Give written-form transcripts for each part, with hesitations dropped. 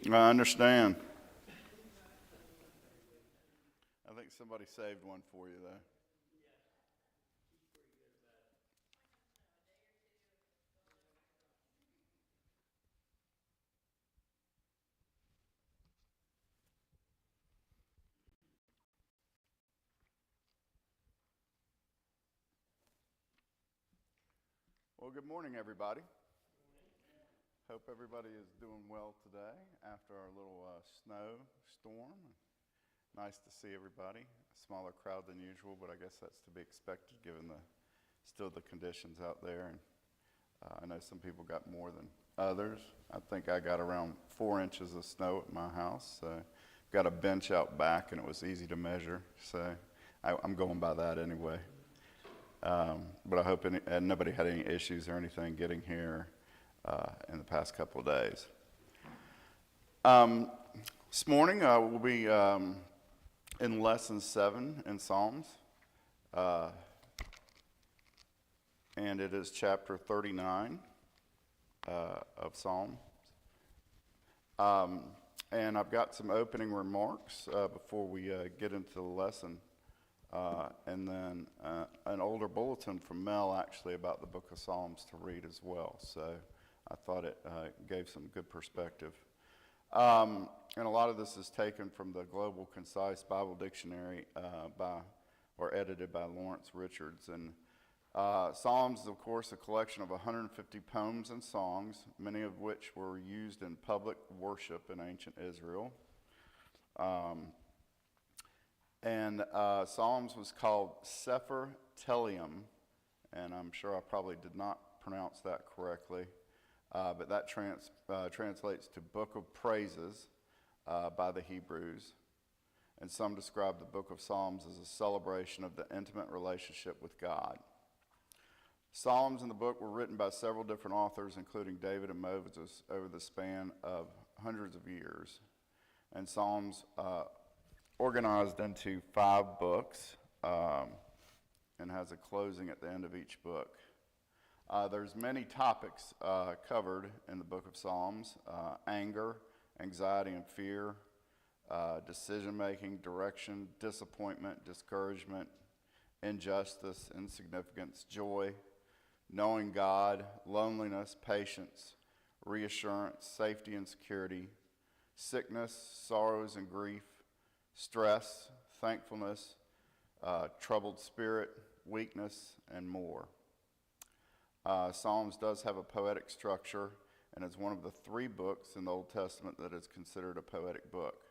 I understand. I think somebody saved one for you, though. Well, good morning, everybody. Hope everybody is doing well today after our little snow storm. Nice to see everybody. A smaller crowd than usual, but I guess that's to be expected given the conditions out there. And I know some people got more than others. I think I got around 4 inches of snow at my house. So got a bench out back, and it was easy to measure. So I'm going by that anyway. But I hope nobody had any issues or anything getting here in the past couple of days. This morning we'll be in lesson 7 in Psalms, and it is chapter 39 of Psalms. And I've got some opening remarks before we get into the lesson. And then an older bulletin from Mel actually about the book of Psalms to read as well. So I thought it gave some good perspective. And a lot of this is taken from the Global Concise Bible Dictionary edited by Lawrence Richards. And Psalms is, of course, a collection of 150 poems and songs, many of which were used in public worship in ancient Israel. And Psalms was called Sefer Tehillim, and I'm sure I probably did not pronounce that correctly, but that translates to Book of Praises by the Hebrews. And some describe the book of Psalms as a celebration of the intimate relationship with God. Psalms in the book were written by several different authors, including David and Moses, over the span of hundreds of years. And Psalms organized into 5 books and has a closing at the end of each book. There's many topics covered in the book of Psalms: anger, anxiety and fear, decision-making, direction, disappointment, discouragement, injustice, insignificance, joy, knowing God, loneliness, patience, reassurance, safety and security, sickness, sorrows and grief, stress, thankfulness, troubled spirit, weakness, and more. Psalms does have a poetic structure and is one of the 3 books in the Old Testament that is considered a poetic book.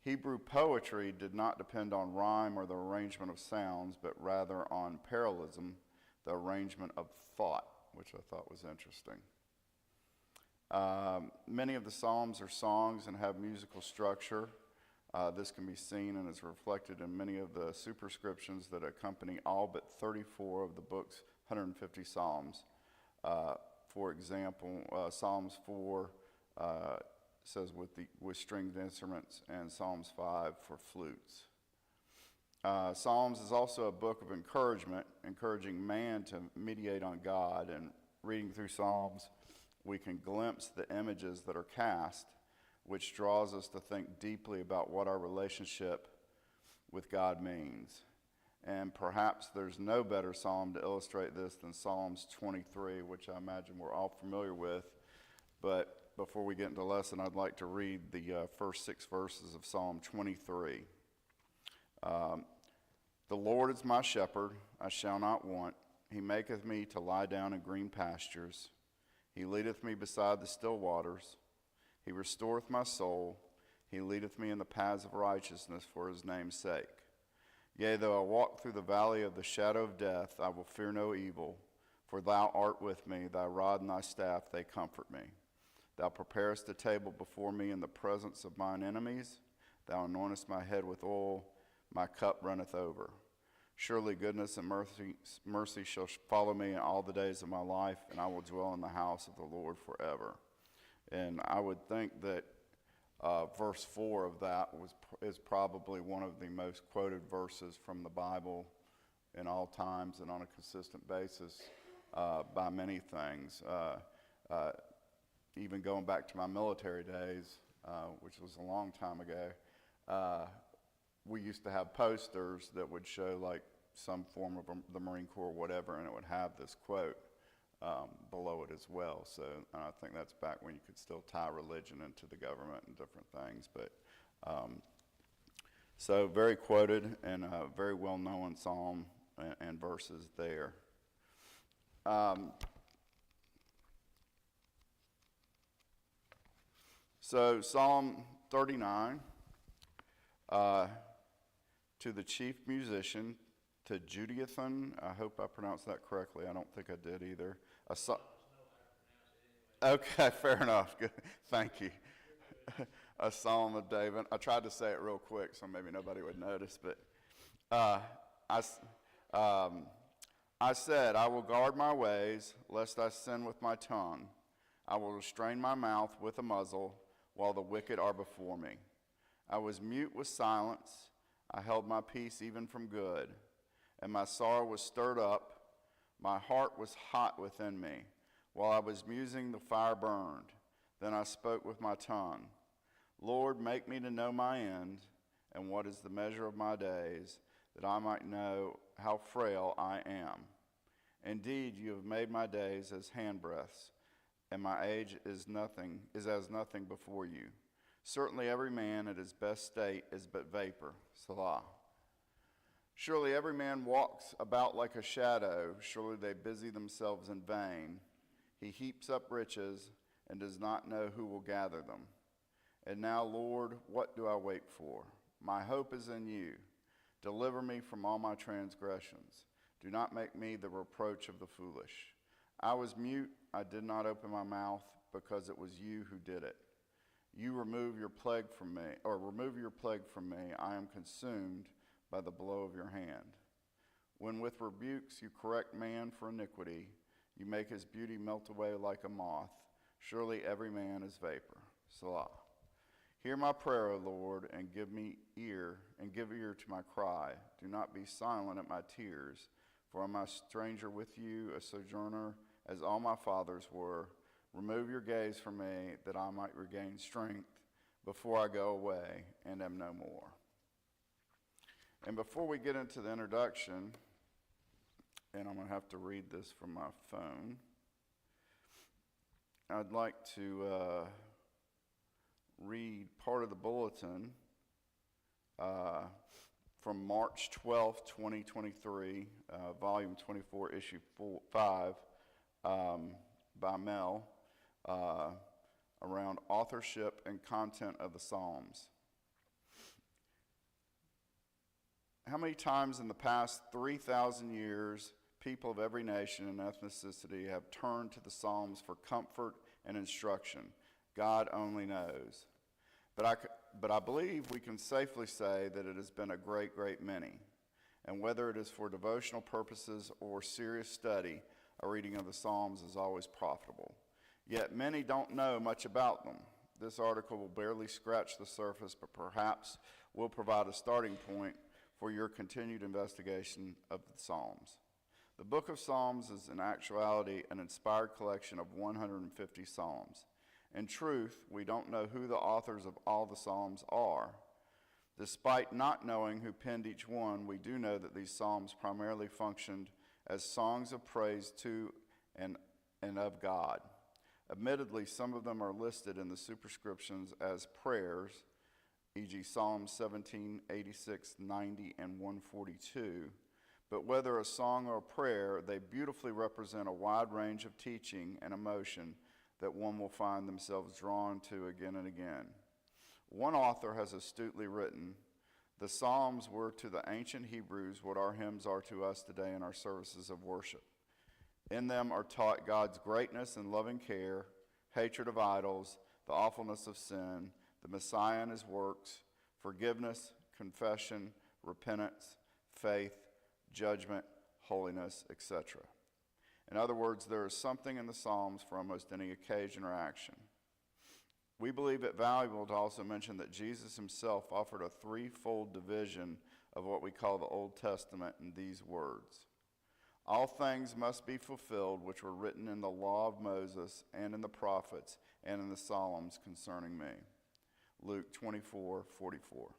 Hebrew poetry did not depend on rhyme or the arrangement of sounds, but rather on parallelism, the arrangement of thought, which I thought was interesting. Many of the Psalms are songs and have musical structure. This can be seen and is reflected in many of the superscriptions that accompany all but 34 of the book's 150 Psalms. For example, Psalms 4 says with stringed instruments, and Psalms 5 for flutes. Psalms is also a book of encouragement, encouraging man to mediate on God. And reading through Psalms, we can glimpse the images that are cast, which draws us to think deeply about what our relationship with God means. And perhaps there's no better psalm to illustrate this than Psalms 23, which I imagine we're all familiar with. But before we get into the lesson, I'd like to read the first 6 verses of Psalm 23. The Lord is my shepherd, I shall not want. He maketh me to lie down in green pastures. He leadeth me beside the still waters. He restoreth my soul. He leadeth me in the paths of righteousness for his name's sake. Yea, though I walk through the valley of the shadow of death, I will fear no evil, for thou art with me, thy rod and thy staff, they comfort me. Thou preparest a table before me in the presence of mine enemies. Thou anointest my head with oil, my cup runneth over. Surely goodness and mercy shall follow me in all the days of my life, and I will dwell in the house of the Lord forever. And I would think that verse 4 of that is probably one of the most quoted verses from the Bible in all times and on a consistent basis by many things. Even going back to my military days, which was a long time ago, we used to have posters that would show like some form of the Marine Corps or whatever, and it would have this quote below it as well. So I think that's back when you could still tie religion into the government and different things. But so very quoted and very well known psalm and verses there. So Psalm 39, to the chief musician, to Jeduthun, I hope I pronounced that correctly. I don't think I did either. Okay, fair enough. Good. Thank you. A Psalm of David. I tried to say it real quick so maybe nobody would notice, but I said, I will guard my ways, lest I sin with my tongue. I will restrain my mouth with a muzzle, while the wicked are before me. I was mute with silence. I held my peace even from good. And my sorrow was stirred up. My heart was hot within me. While I was musing, the fire burned. Then I spoke with my tongue. Lord, make me to know my end, and what is the measure of my days, that I might know how frail I am. Indeed, you have made my days as handbreadths, and my age is as nothing before you. Certainly every man at his best state is but vapor. Selah. Surely every man walks about like a shadow. Surely they busy themselves in vain. He heaps up riches and does not know who will gather them. And now, Lord, what do I wait for? My hope is in you. Deliver me from all my transgressions. Do not make me the reproach of the foolish. I was mute, I did not open my mouth, because it was you who did it. You remove your plague from me, I am consumed by the blow of your hand. When with rebukes you correct man for iniquity, you make his beauty melt away like a moth. Surely every man is vapor. Selah. Hear my prayer, O Lord, and give ear to my cry. Do not be silent at my tears, for am I a stranger with you, a sojourner, as all my fathers were. Remove your gaze from me, that I might regain strength before I go away and am no more. And before we get into the introduction, and I'm going to have to read this from my phone, I'd like to read part of the bulletin from March 12th, 2023, volume 24, issue 5, by Mel, around authorship and content of the Psalms. How many times in the past 3,000 years, people of every nation and ethnicity have turned to the Psalms for comfort and instruction? God only knows. But I believe we can safely say that it has been a great, great many. And whether it is for devotional purposes or serious study, a reading of the Psalms is always profitable. Yet many don't know much about them. This article will barely scratch the surface, but perhaps will provide a starting point for your continued investigation of the Psalms. The book of Psalms is in actuality an inspired collection of 150 Psalms. In truth, we don't know who the authors of all the Psalms are. Despite not knowing who penned each one, we do know that these Psalms primarily functioned as songs of praise to and of God. Admittedly, some of them are listed in the superscriptions as prayers, e.g. Psalms 17, 86, 90, and 142. But whether a song or a prayer, they beautifully represent a wide range of teaching and emotion that one will find themselves drawn to again and again. One author has astutely written, "The Psalms were to the ancient Hebrews what our hymns are to us today in our services of worship. In them are taught God's greatness and loving care, hatred of idols, the awfulness of sin, the Messiah and his works, forgiveness, confession, repentance, faith, judgment, holiness, etc." In other words, there is something in the Psalms for almost any occasion or action. We believe it valuable to also mention that Jesus himself offered a threefold division of what we call the Old Testament in these words. All things must be fulfilled which were written in the law of Moses and in the prophets and in the Psalms concerning me. Luke 24:44.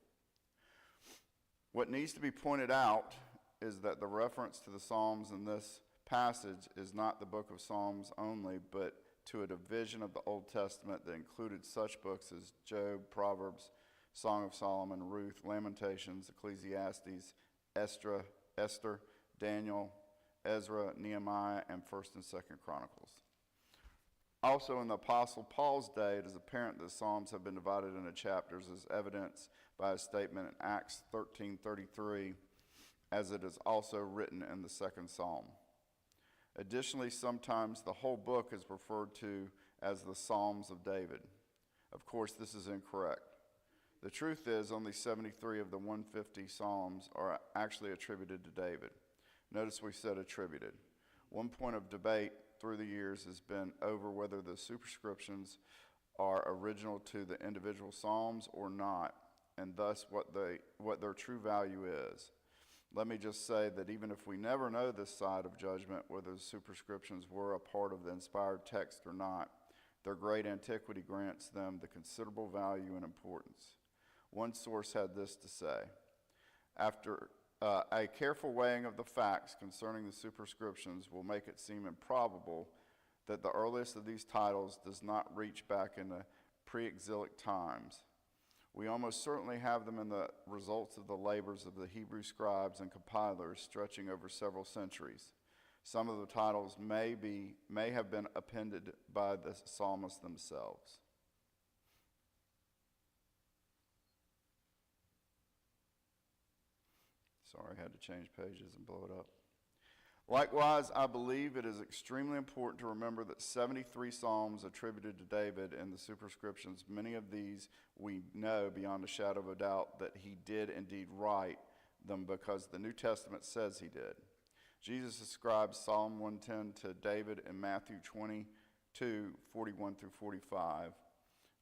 What needs to be pointed out is that the reference to the Psalms in this passage is not the book of Psalms only, but to a division of the Old Testament that included such books as Job, Proverbs, Song of Solomon, Ruth, Lamentations, Ecclesiastes, Esther, Daniel, Ezra, Nehemiah, and 1st and 2nd Chronicles. Also in the Apostle Paul's day, it is apparent that the Psalms have been divided into chapters as evidenced by a statement in Acts 13:33, as it is also written in the 2nd Psalm. Additionally, sometimes the whole book is referred to as the Psalms of David. Of course, this is incorrect. The truth is, only 73 of the 150 Psalms are actually attributed to David. Notice we said attributed. One point of debate through the years has been over whether the superscriptions are original to the individual Psalms or not, and thus what their true value is. Let me just say that even if we never know this side of judgment, whether the superscriptions were a part of the inspired text or not, their great antiquity grants them the considerable value and importance. One source had this to say: after a careful weighing of the facts concerning the superscriptions will make it seem improbable that the earliest of these titles does not reach back into pre-exilic times. We almost certainly have them in the results of the labors of the Hebrew scribes and compilers stretching over several centuries. Some of the titles may have been appended by the psalmists themselves. Sorry, I had to change pages and blow it up. Likewise, I believe it is extremely important to remember that 73 Psalms attributed to David in the superscriptions, many of these we know beyond a shadow of a doubt that he did indeed write them because the New Testament says he did. Jesus ascribes Psalm 110 to David in Matthew 22:41 through 45.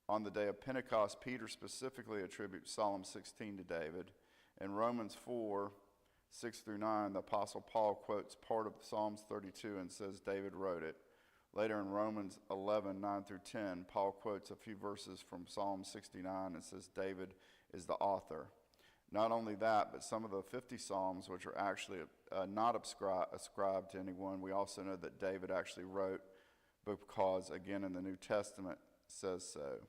On the day of Pentecost, Peter specifically attributes Psalm 16 to David. In Romans 4:6 through 9, the Apostle Paul quotes part of Psalms 32 and says David wrote it. Later in Romans 11:9 through 10, Paul quotes a few verses from Psalm 69 and says David is the author. Not only that, but some of the 50 Psalms, which are actually not ascribed to anyone, we also know that David actually wrote because, again, in the New Testament says so.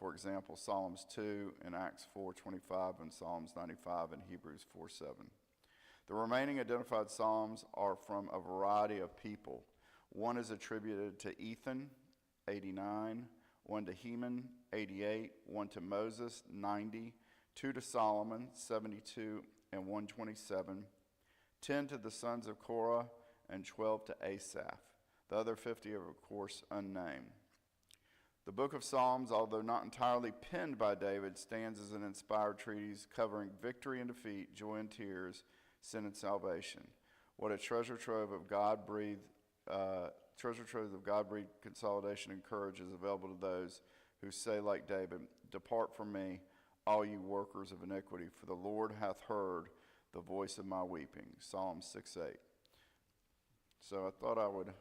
For example, Psalms 2 in Acts 4:25 and Psalms 95 and Hebrews 4:7. The remaining identified Psalms are from a variety of people. One is attributed to Ethan, 89, one to Heman, 88, one to Moses, 90, two to Solomon, 72 and 127, 10 to the sons of Korah, and 12 to Asaph. The other 50 are, of course, unnamed. The book of Psalms, although not entirely penned by David, stands as an inspired treatise covering victory and defeat, joy and tears, sin and salvation. What a treasure trove of God-breathed consolidation and courage is available to those who say, like David, "Depart from me, all you workers of iniquity, for the Lord hath heard the voice of my weeping." Psalm 6:8. So I thought I would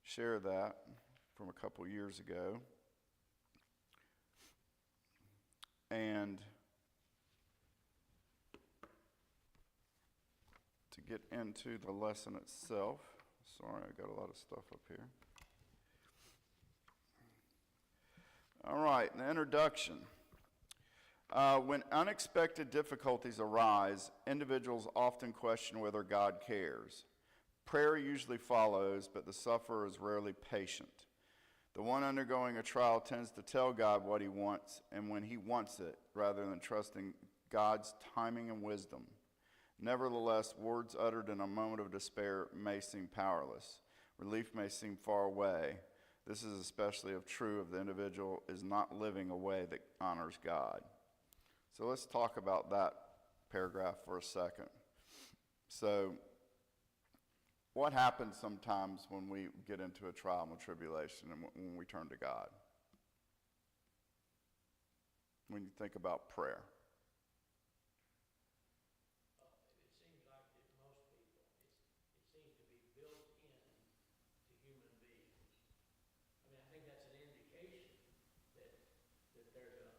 share that from a couple years ago. And to get into the lesson itself, sorry, I got a lot of stuff up here. All right, the introduction. When unexpected difficulties arise, individuals often question whether God cares. Prayer usually follows, but the sufferer is rarely patient. The one undergoing a trial tends to tell God what he wants and when he wants it, rather than trusting God's timing and wisdom. Nevertheless, words uttered in a moment of despair may seem powerless. Relief may seem far away. This is especially true if the individual is not living a way that honors God. So let's talk about that paragraph for a second. So, what happens sometimes when we get into a trial and tribulation and when we turn to God? When you think about prayer. It seems like that most people, it seems to be built in to human beings. I mean, I think that's an indication that there's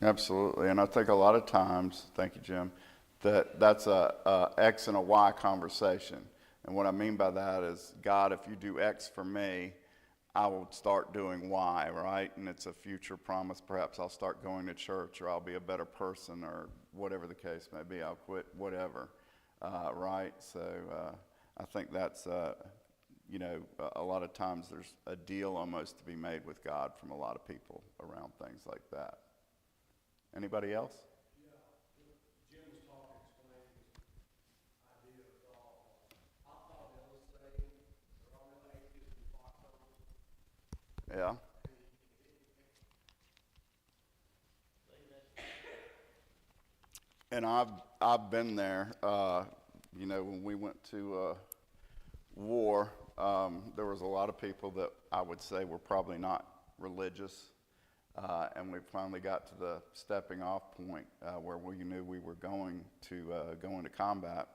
Absolutely, and I think a lot of times, thank you, Jim, that's a X and a Y conversation. And what I mean by that is, God, if you do X for me, I will start doing Y, right? And it's a future promise. Perhaps I'll start going to church, or I'll be a better person, or whatever the case may be. I'll quit whatever, right? So I think that's, a lot of times there's a deal almost to be made with God from a lot of people around things like that. Anybody else? Jim was talking, explaining his idea of thought. I thought they were saying, they're all the atheists and foxholes. Yeah. And I've been there. When we went to war, there was a lot of people that I would say were probably not religious. And we finally got to the stepping off point where we knew we were going to go into combat.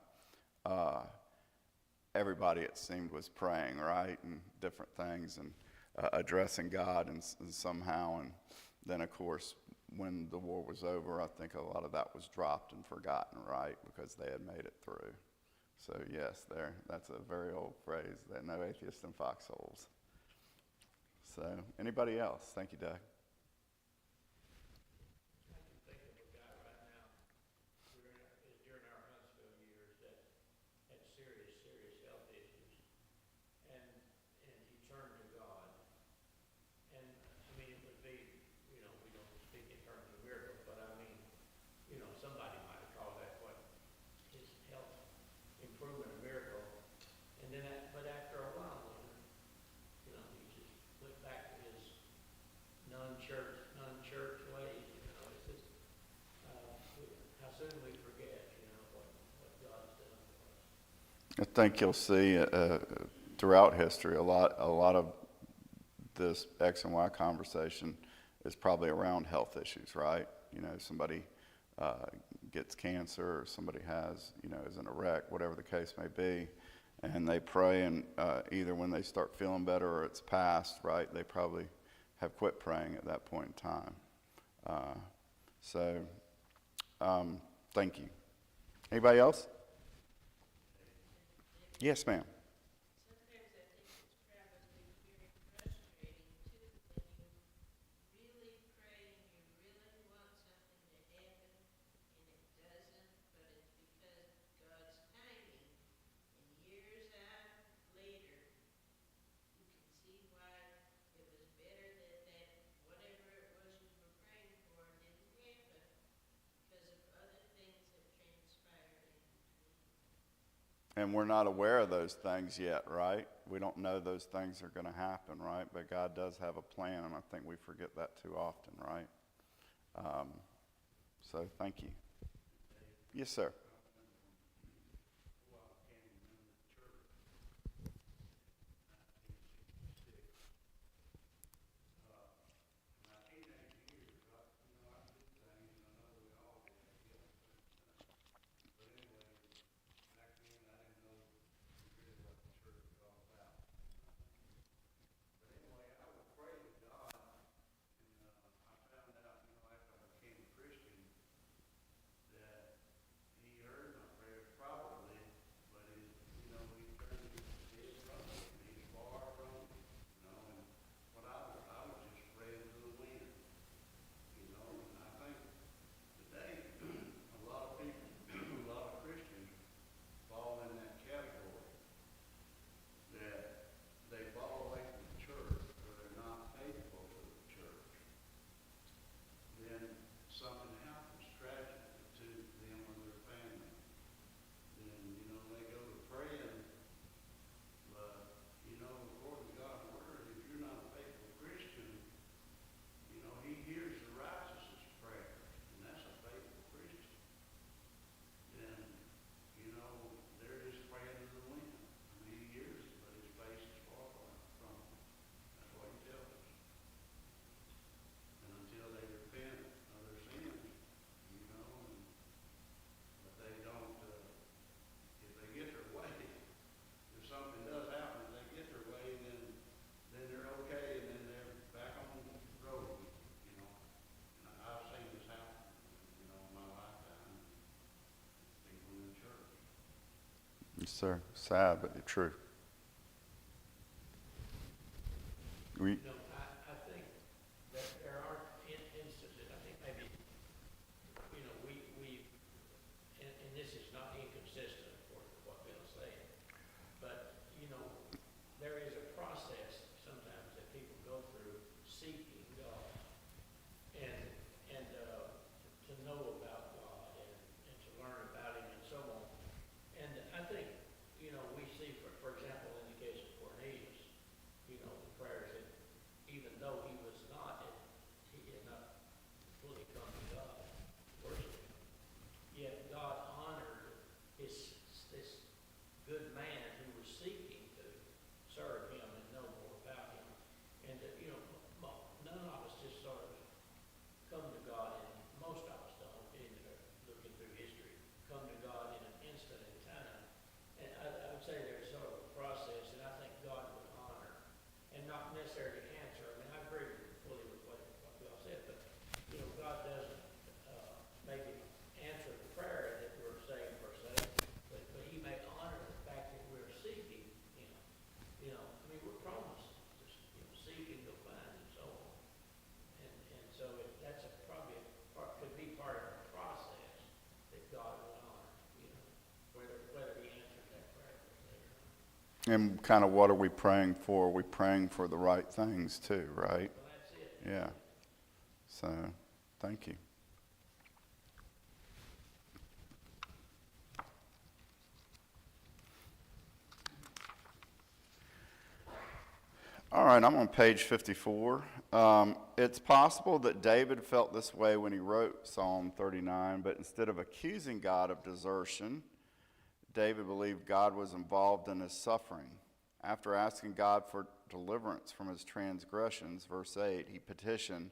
Everybody, it seemed, was praying, right, and different things, and addressing God and somehow. And then, of course, when the war was over, I think a lot of that was dropped and forgotten, right, because they had made it through. So yes, that's a very old phrase, that no atheists in foxholes. So anybody else? Thank you, Doug. I can think of a guy right now during our Huntsville years that had serious, serious health issues. And he turned to God. And I mean, it would be, we don't speak in terms of miracles, but I mean, somebody might have called that what his health improvement a miracle. And then, but after a while, he just went back to his non-church ways. It's just, how soon we forget, what God's done for us. I think you'll see throughout history a lot of this X and Y conversation is probably around health issues, right? Somebody gets cancer, or somebody is in a wreck, whatever the case may be, and they pray, and either when they start feeling better or it's past, right, they probably have quit praying at that point in time. Thank you. Anybody else? Yes, ma'am. Sometimes I think it's probably very frustrating too, when you really pray and you really want something to happen and it doesn't, but it's because God's timing. And years out later, you can see why it was better that whatever it was you were praying for didn't happen because of other things that transpired in between. And we're not aware of those things yet, right? We don't know those things are going to happen, right? But God does have a plan, and I think we forget that too often, right? So thank you. Yes, sir. After I became a Christian, that he Yes, sir. Sad, but true. We, You know, I think that there are instances, I think maybe, you know, and this is not inconsistent with what Bill's saying, but, you know, there is a process sometimes that people go through seeking God and to know about God and to learn about Him and so on. And I think, you know, we see, for example, in the case of Cornelius, you know, the prayers that, even though he had not fully come to God, worship, yet God honored this good man who was seeking to serve Him and know more about Him. And that, you know, none of us just sort of come to God, and most of us don't, looking through history, come to God in an instant in time. And I would say there's sort of a process that I think God would honor, and not necessarily answer. I mean, I agree fully with what we all said, but, you know, God doesn't maybe answer the prayer that we're saying per se, but He may honor the fact that we're seeking Him. You know, I mean, we're promised to, you know, seek and you'll find, and so on. And so that's probably could be part of the process that God will honor, you know, whether He answers that prayer per se or not. and kind of what are we praying for? Are we praying for the right things too, right? Well, that's it. Yeah. So, thank you. All right, I'm on page 54. It's possible that David felt this way when he wrote Psalm 39, but instead of accusing God of desertion, David believed God was involved in his suffering. After asking God for deliverance from his transgressions, verse 8, he petitioned,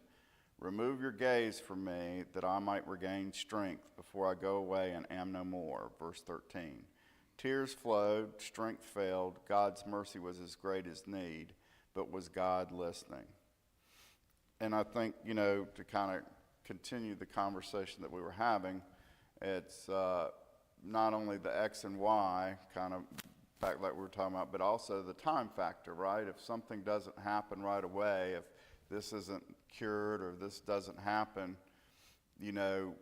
"Remove your gaze from me, that I might regain strength before I go away and am no more." Verse 13. Tears flowed, strength failed, God's mercy was as great as need, but was God listening? And I think, you know, to kind of continue the conversation that we were having, it's not only the X and Y, kind of back like we were talking about, but also the time factor, right? If something doesn't happen right away, if this isn't cured or this doesn't happen, you know,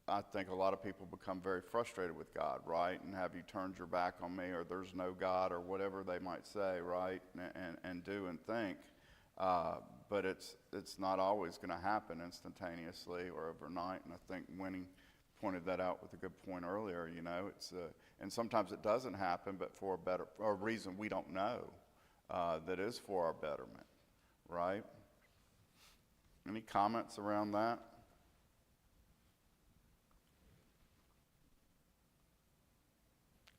I think a lot of people become very frustrated with God, right? And have you turned your back on me, or there's no God, or whatever they might say, right? And do and think. But it's not always going to happen instantaneously or overnight. And I think Winnie pointed that out with a good point earlier. You know, and sometimes it doesn't happen, but for a reason we don't know, that is for our betterment, right? Any comments around that?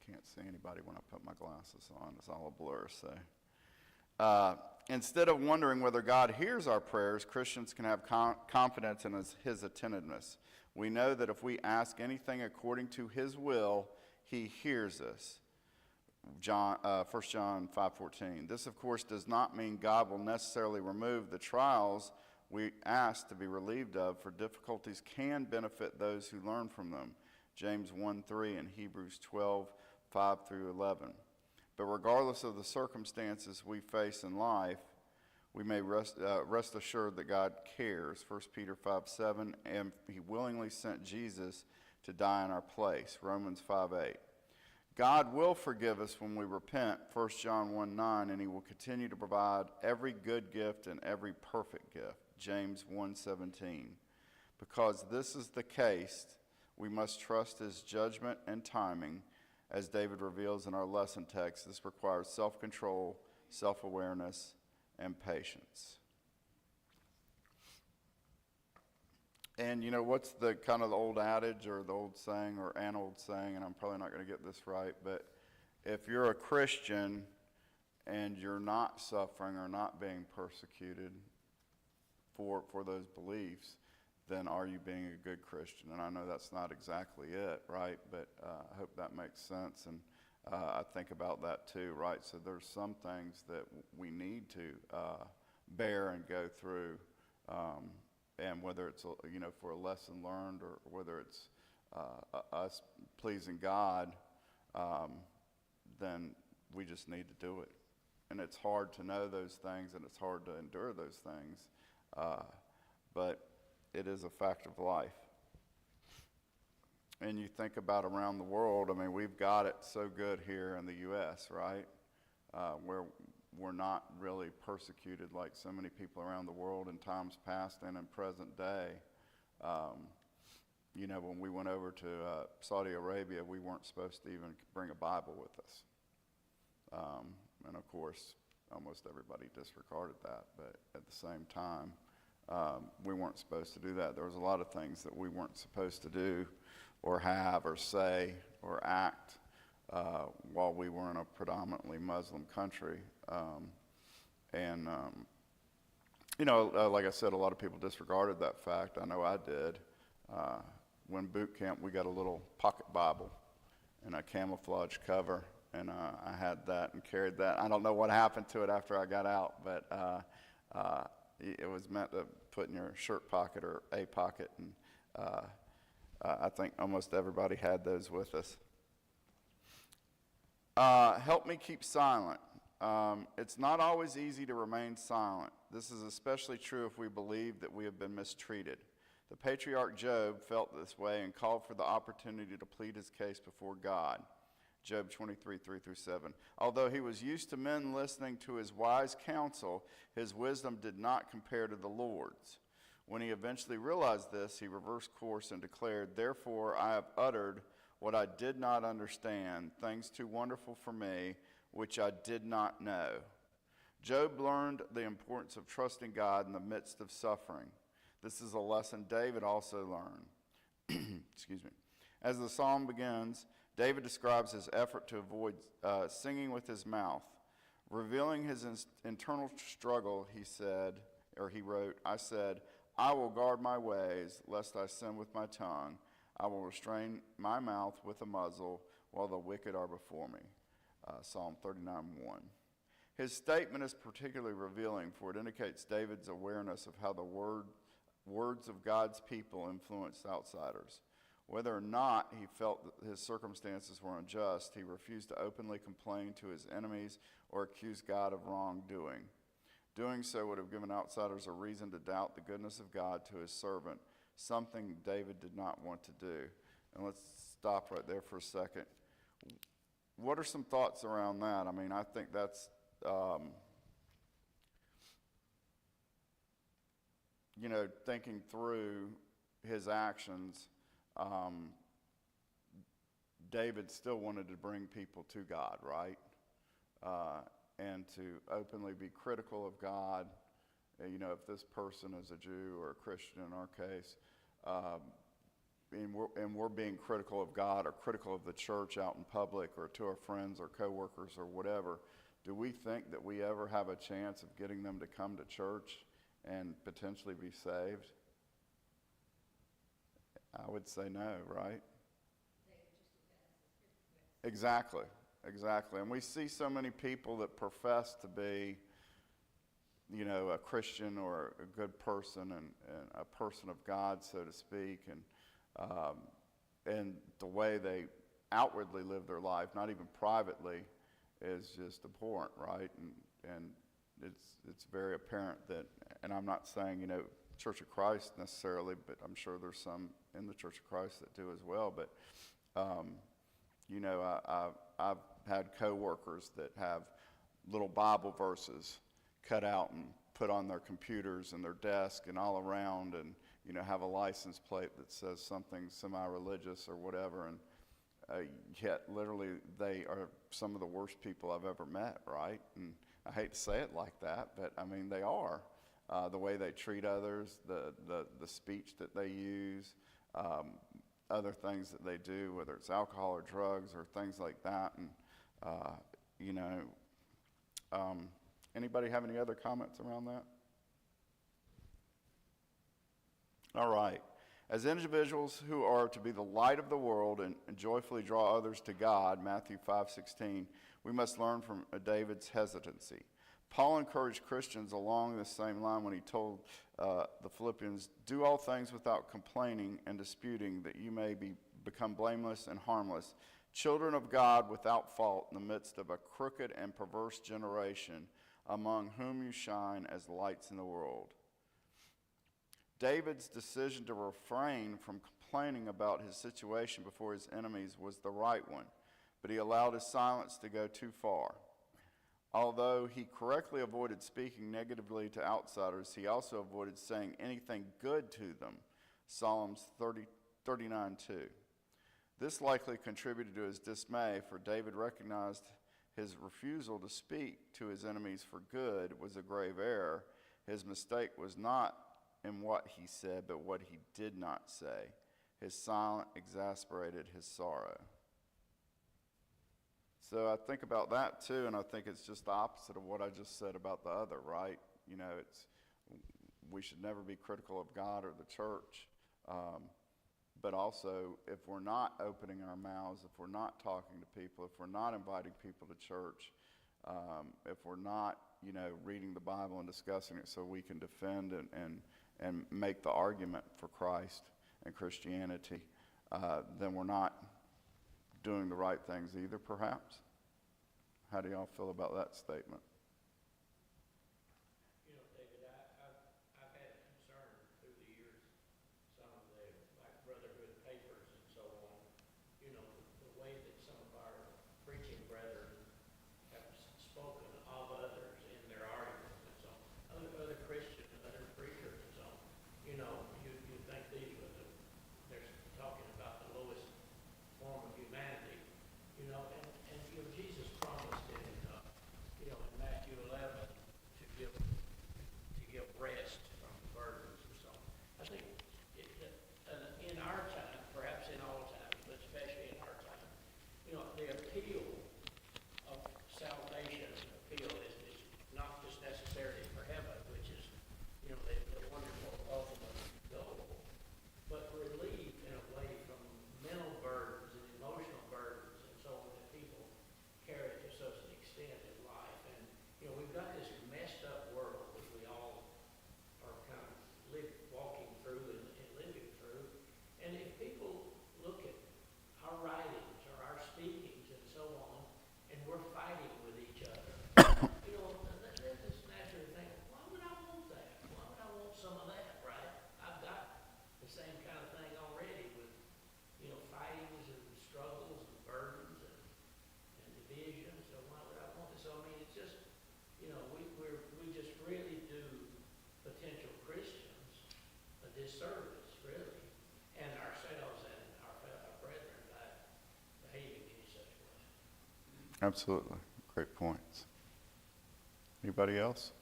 Can't see anybody when I put my glasses on. It's all a blur, so. Instead of wondering whether God hears our prayers, Christians can have confidence in his attentiveness. We know that if we ask anything according to his will, he hears us. 1 John 5:14. This, of course, does not mean God will necessarily remove the trials we ask to be relieved of, for difficulties can benefit those who learn from them. James 1:3 and Hebrews 12:5-11. But regardless of the circumstances we face in life, we may rest assured that God cares. 1 Peter 5:7, and he willingly sent Jesus to die in our place. Romans 5:8. God will forgive us when we repent. 1 John 1:9, and he will continue to provide every good gift and every perfect gift. James 1:17. Because this is the case, we must trust his judgment and timing. As David reveals in our lesson text, this requires self-control, self-awareness, and patience. And you know, what's the kind of the old adage or the old saying or an old saying, and I'm probably not going to get this right, but if you're a Christian and you're not suffering or not being persecuted for those beliefs, then are you being a good Christian? And I know that's not exactly it, right? But I hope that makes sense. And I think about that too, right? So there's some things that we need to bear and go through, and whether it's, you know, for a lesson learned or whether it's us pleasing God, then we just need to do it. And it's hard to know those things, and it's hard to endure those things, but it is a fact of life. And you think about around the world, I mean, we've got it so good here in the U.S., right? Where we're not really persecuted like so many people around the world in times past and in present day. You know, when we went over to Saudi Arabia, we weren't supposed to even bring a Bible with us. And of course, almost everybody disregarded that, but at the same time, we weren't supposed to do that. There was a lot of things that we weren't supposed to do or have or say or act while we were in a predominantly Muslim country. You know, like I said, a lot of people disregarded that fact. I know I did. When boot camp, we got a little pocket Bible and a camouflage cover, and I had that and carried that. I don't know what happened to it after I got out, but it was meant to put in your shirt pocket or a pocket, and I think almost everybody had those with us. Help me keep silent. It's not always easy to remain silent. This is especially true if we believe that we have been mistreated. The patriarch Job felt this way and called for the opportunity to plead his case before God. Job 23:3-7. Although he was used to men listening to his wise counsel, his wisdom did not compare to the Lord's. When he eventually realized this, he reversed course and declared, "Therefore I have uttered what I did not understand, things too wonderful for me, which I did not know." Job learned the importance of trusting God in the midst of suffering. This is a lesson David also learned. Excuse me. As the psalm begins, David describes his effort to avoid singing with his mouth. Revealing his internal struggle, he wrote, "I said, I will guard my ways, lest I sin with my tongue. I will restrain my mouth with a muzzle, while the wicked are before me." Psalm 39:1. His statement is particularly revealing, for it indicates David's awareness of how the words of God's people influenced outsiders. Whether or not he felt that his circumstances were unjust, he refused to openly complain to his enemies or accuse God of wrongdoing. Doing so would have given outsiders a reason to doubt the goodness of God to his servant, something David did not want to do. And let's stop right there for a second. What are some thoughts around that? I mean, I think that's, you know, thinking through his actions, David still wanted to bring people to God, right? And to openly be critical of God. You know, if this person is a Jew or a Christian in our case, and we're being critical of God or critical of the church out in public or to our friends or coworkers or whatever, do we think that we ever have a chance of getting them to come to church and potentially be saved? I would say no, right? Exactly. And we see so many people that profess to be, you know, a Christian or a good person and a person of God, so to speak, and the way they outwardly live their life, not even privately, is just abhorrent, right? And it's very apparent that, and I'm not saying, you know, Church of Christ necessarily, but I'm sure there's some in the Church of Christ that do as well. But you know, I've had coworkers that have little Bible verses cut out and put on their computers and their desk and all around, and you know, have a license plate that says something semi-religious or whatever, and yet literally they are some of the worst people I've ever met, right? And I hate to say it like that, but I mean, they are. The way they treat others, the speech that they use, other things that they do, whether it's alcohol or drugs or things like that. And, you know, anybody have any other comments around that? All right. As individuals who are to be the light of the world and joyfully draw others to God, Matthew 5:16, we must learn from David's hesitancy. Paul encouraged Christians along this same line when he told the Philippians, "Do all things without complaining and disputing, that you may become blameless and harmless, children of God without fault in the midst of a crooked and perverse generation, among whom you shine as lights in the world. David's decision to refrain from complaining about his situation before his enemies was the right one, but he allowed his silence to go too far. Although he correctly avoided speaking negatively to outsiders, he also avoided saying anything good to them. Psalms 39:2. This likely contributed to his dismay, for David recognized his refusal to speak to his enemies for good was a grave error. His mistake was not in what he said, but what he did not say. His silence exasperated his sorrow. So I think about that too, and I think it's just the opposite of what I just said about the other, right? You know, we should never be critical of God or the church. But also, if we're not opening our mouths, if we're not talking to people, if we're not inviting people to church, if we're not, reading the Bible and discussing it so we can defend and make the argument for Christ and Christianity, then we're not doing the right things either, perhaps. How do y'all feel about that statement? David, I've had a concern through the years, some of the, like Brotherhood papers and so on, the way that some of our preaching brethren have spoken of others in their arguments and so on, other Christians, other preachers and so on. You think these were they're talking about the lowest form of humanity, and Jesus promised in Matthew 11 to give rest from the burdens and so on. I think in our time, perhaps in all time, but especially in our time, the appeal of salvation, appeal is not just necessarily for heaven, which is the wonderful ultimate goal, but relief in a way from mental burdens and emotional burdens and so on that people carry to such an extent in life. And we've got this messed up world that we all are kind of walking through and living through. And if people look at our writings or our speakings and so on, and we're fighting with each other, there's this natural thing, why would I want that? Why would I want some of that, right? I've got the same kind of thing already with, fightings and struggles and burdens and divisions, so why would I want it? So, I mean, it's just, we just really do potential Christians a disservice, really, and ourselves and our fellow brethren by behaving in such ways. Absolutely. Great points. Anybody else?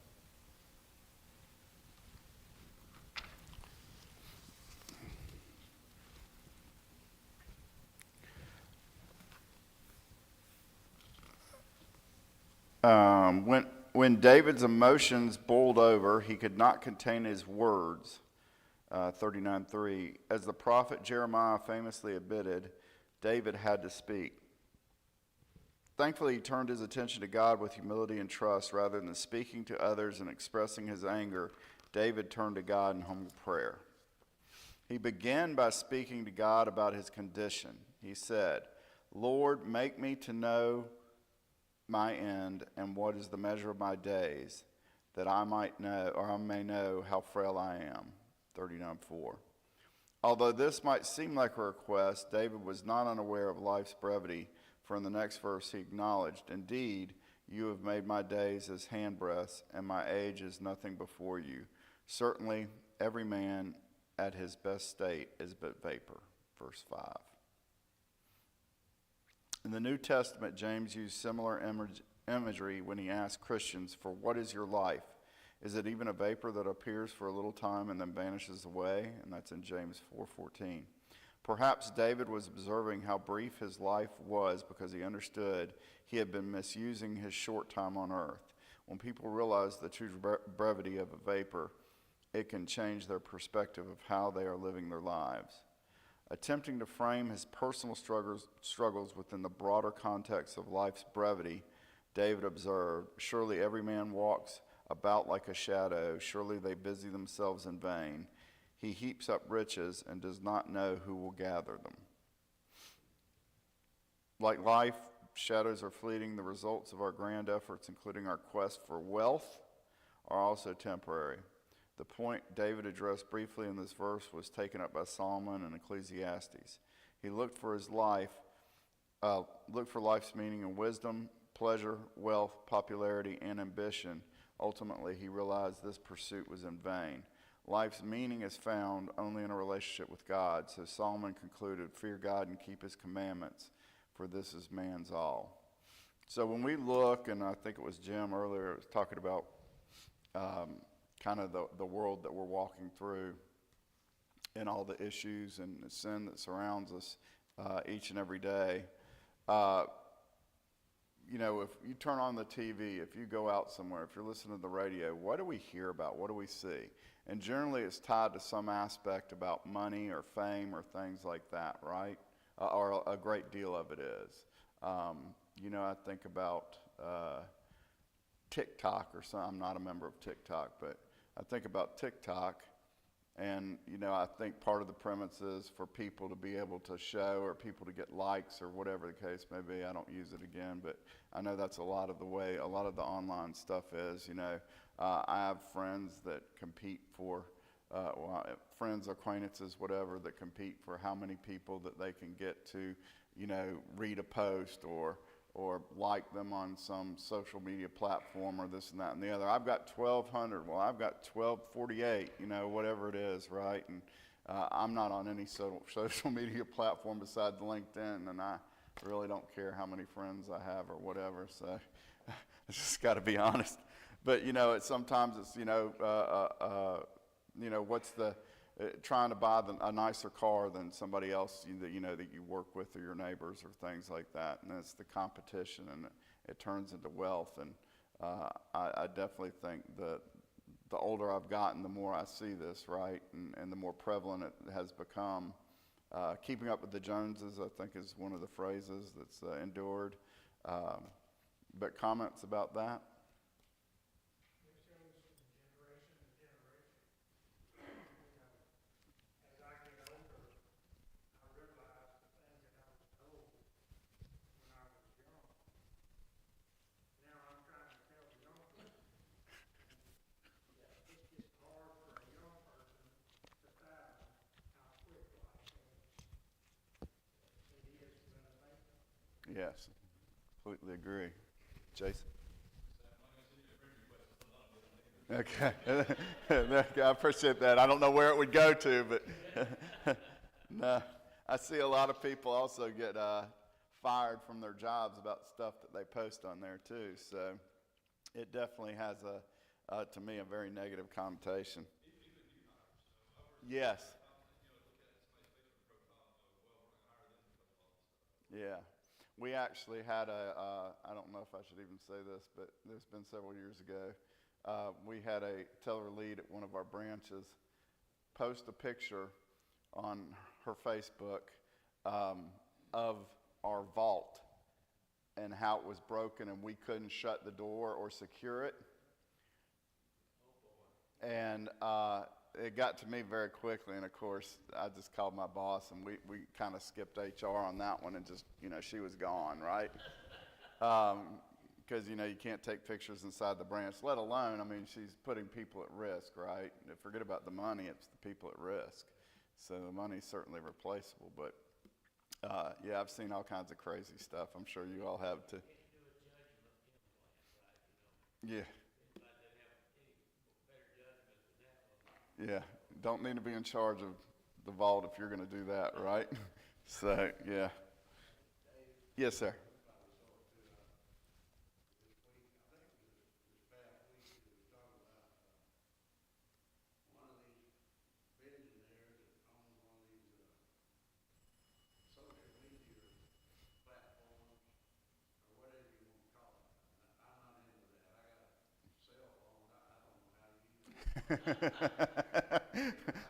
When David's emotions boiled over, he could not contain his words. 39:3. As the prophet Jeremiah famously admitted, David had to speak. Thankfully, he turned his attention to God with humility and trust. Rather than speaking to others and expressing his anger, David turned to God in humble prayer. He began by speaking to God about his condition. He said, "Lord, make me to know my end and what is the measure of my days, that I might know, or I may know how frail I am." 39:4. Although this might seem like a request, David was not unaware of life's brevity, for in the next verse he acknowledged, "Indeed, you have made my days as handbreadths, and my age is nothing before you. Certainly, every man at his best state is but vapor." Verse 5. In the New Testament, James used similar imagery when he asked Christians, "For what is your life? Is it even a vapor that appears for a little time and then vanishes away?" And that's in James 4:14. Perhaps David was observing how brief his life was because he understood he had been misusing his short time on earth. When people realize the true brevity of a vapor, it can change their perspective of how they are living their lives. Attempting to frame his personal struggles within the broader context of life's brevity, David observed, "Surely every man walks about like a shadow. Surely they busy themselves in vain. He heaps up riches and does not know who will gather them." Like life, shadows are fleeting. The results of our grand efforts, including our quest for wealth, are also temporary. The point David addressed briefly in this verse was taken up by Solomon in Ecclesiastes. He looked for life's meaning in wisdom, pleasure, wealth, popularity, and ambition. Ultimately, he realized this pursuit was in vain. Life's meaning is found only in a relationship with God. So Solomon concluded, fear God and keep his commandments, for this is man's all. So when we look, and I think it was Jim earlier was talking about kind of the world that we're walking through and all the issues and the sin that surrounds us each and every day. You know, if you turn on the TV, if you go out somewhere, if you're listening to the radio, what do we hear about? What do we see? And generally it's tied to some aspect about money or fame or things like that, right? Or a great deal of it is. You know, I think about TikTok or something. I'm not a member of TikTok, but I think about TikTok. And, you know, I think part of the premise is for people to be able to show or people to get likes or whatever the case may be. I don't use it again, but I know that's a lot of the way a lot of the online stuff is. You know, I have friends that compete for, friends, acquaintances, whatever, that compete for how many people that they can get to, you know, read a post or like them on some social media platform or this and that and the other. I've got 1,200. Well, I've got 1,248, you know, whatever it is, right? And I'm not on any social media platform besides LinkedIn, and I really don't care how many friends I have or whatever, so I just got to be honest. But, you know, sometimes it's, you know, what's the, trying to buy a nicer car than somebody else that you work with or your neighbors or things like that, and it's the competition, and it turns into wealth. And I definitely think that the older I've gotten, the more I see this, right, and the more prevalent it has become. Keeping up with the Joneses, I think, is one of the phrases that's endured. But comments about that? Yes, completely agree. Jason? Okay. I appreciate that. I don't know where it would go to, but no. I see a lot of people also get fired from their jobs about stuff that they post on there too. So it definitely has to me, a very negative connotation. Yes. Yeah. We actually had I don't know if I should even say this, but it's been several years ago. We had a teller lead at one of our branches post a picture on her Facebook of our vault and how it was broken and we couldn't shut the door or secure it. And it got to me very quickly, and of course, I just called my boss, and we kind of skipped HR on that one, and just, you know, she was gone, right? Because, you know, you can't take pictures inside the branch, let alone, I mean, she's putting people at risk, right? Forget about the money, it's the people at risk. So the money's certainly replaceable, but yeah, I've seen all kinds of crazy stuff. I'm sure you all have too. Yeah. Yeah, don't need to be in charge of the vault if you're going to do that, right? So, yeah. Yes, sir.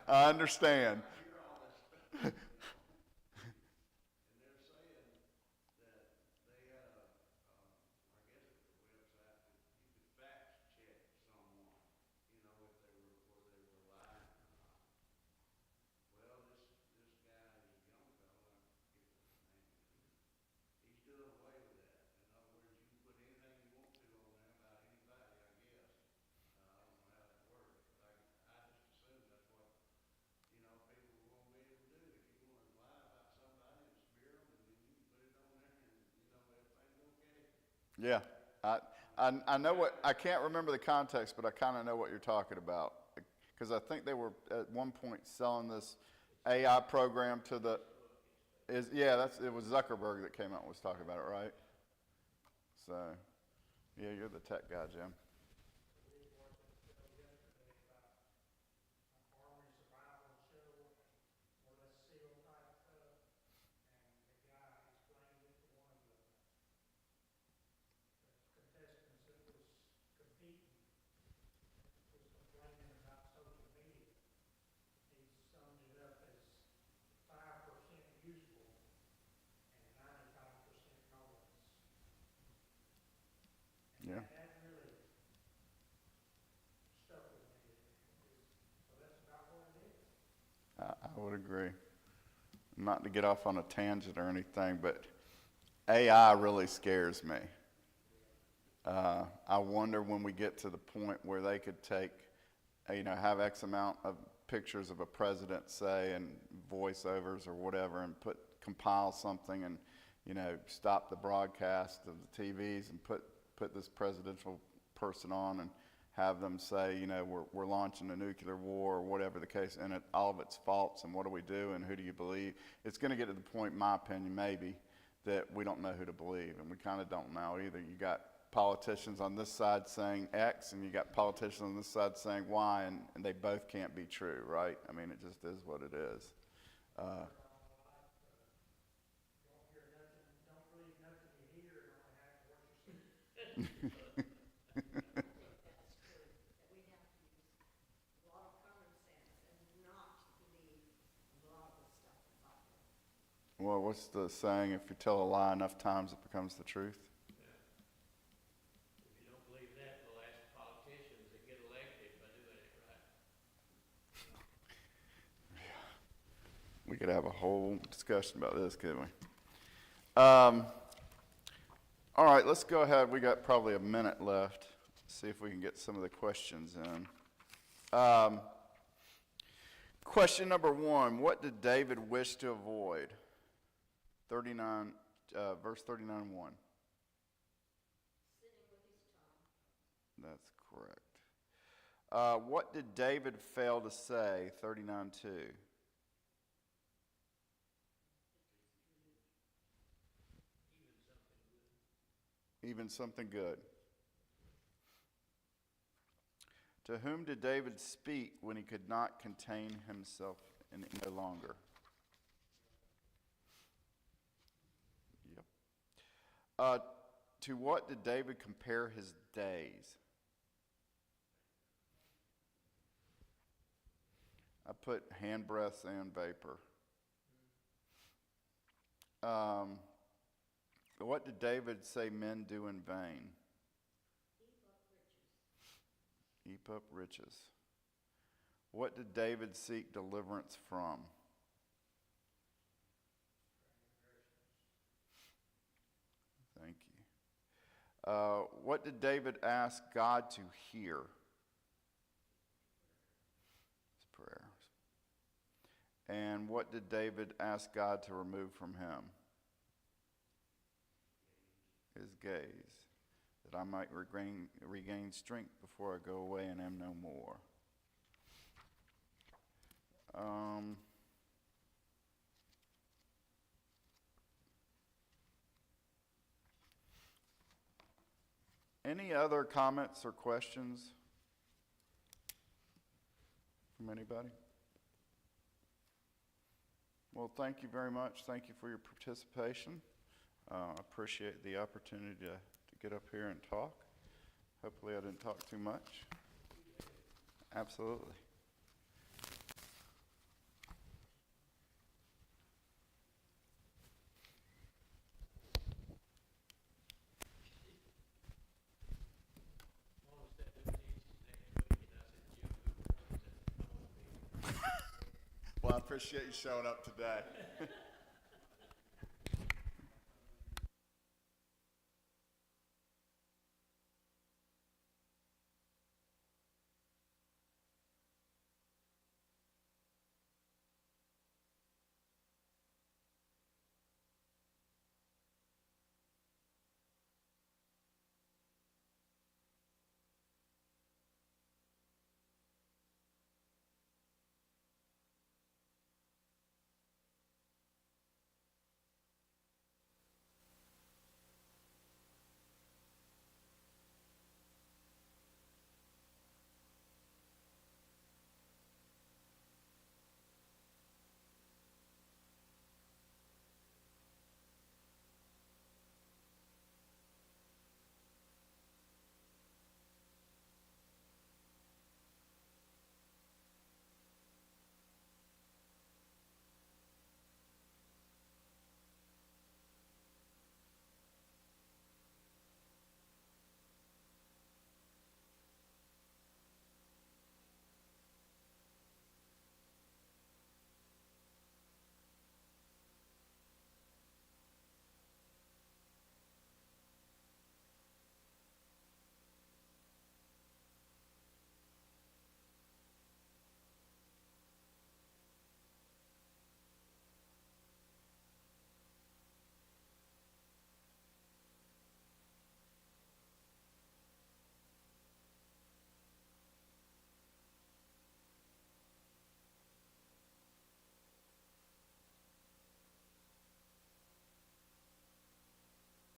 I understand. Yeah, I know what, I can't remember the context, but I kind of know what you're talking about. Because I think they were at one point selling this AI program to the, it was Zuckerberg that came out and was talking about it, right? So, yeah, you're the tech guy, Jim. We watched a show yesterday about an army survival show, more or less SEAL type stuff, and the guy explained it to one of the contestants that was competing, was complaining about social media. He summed it up as 5% useful and 95% noise. Yeah. That really stuck with me. So that's about what it is. I would agree. Not to get off on a tangent or anything, but AI really scares me. I wonder when we get to the point where they could take, have X amount of pictures of a president, say, and voiceovers or whatever, and compile something and, stop the broadcast of the TVs and put this presidential person on and have them say, we're launching a nuclear war or whatever the case, and all of it's false, and what do we do, and who do you believe? It's going to get to the point, in my opinion, maybe, that we don't know who to believe, and we kind of don't know either. You got politicians on this side saying X, and you got politicians on this side saying Y, and they both can't be true, right? I mean, it just is what it is. Don't hear nothing, don't believe nothing you hear, and only half of what you see. That's true, that we have to use a lot of common sense and not believe a lot of the stuff about them. Well, what's the saying? If you tell a lie enough times, it becomes the truth. If you don't believe that, we'll ask politicians that get elected by doing it right. We could have a whole discussion about this, couldn't we? All right, let's go ahead. We got probably a minute left. See if we can get some of the questions in. Question number 1, what did David wish to avoid? 39, verse 39:1. Sitting with his tongue. That's correct. What did David fail to say? 39:2. Even something good. To whom did David speak when he could not contain himself no longer? Yep. To what did David compare his days? I put hand breaths and vapor. What did David say men do in vain? Heap up riches. What did David seek deliverance from? Thank you. What did David ask God to hear? His prayers. And what did David ask God to remove from him? His gaze, that I might regain strength before I go away and am no more. Any other comments or questions from anybody? Well, thank you very much. Thank you for your participation. I appreciate the opportunity to get up here and talk. Hopefully I didn't talk too much. Absolutely. I'm gonna step in Jesus next week, and I said, Jim, who comes, and I want to be. Well, I appreciate you showing up today.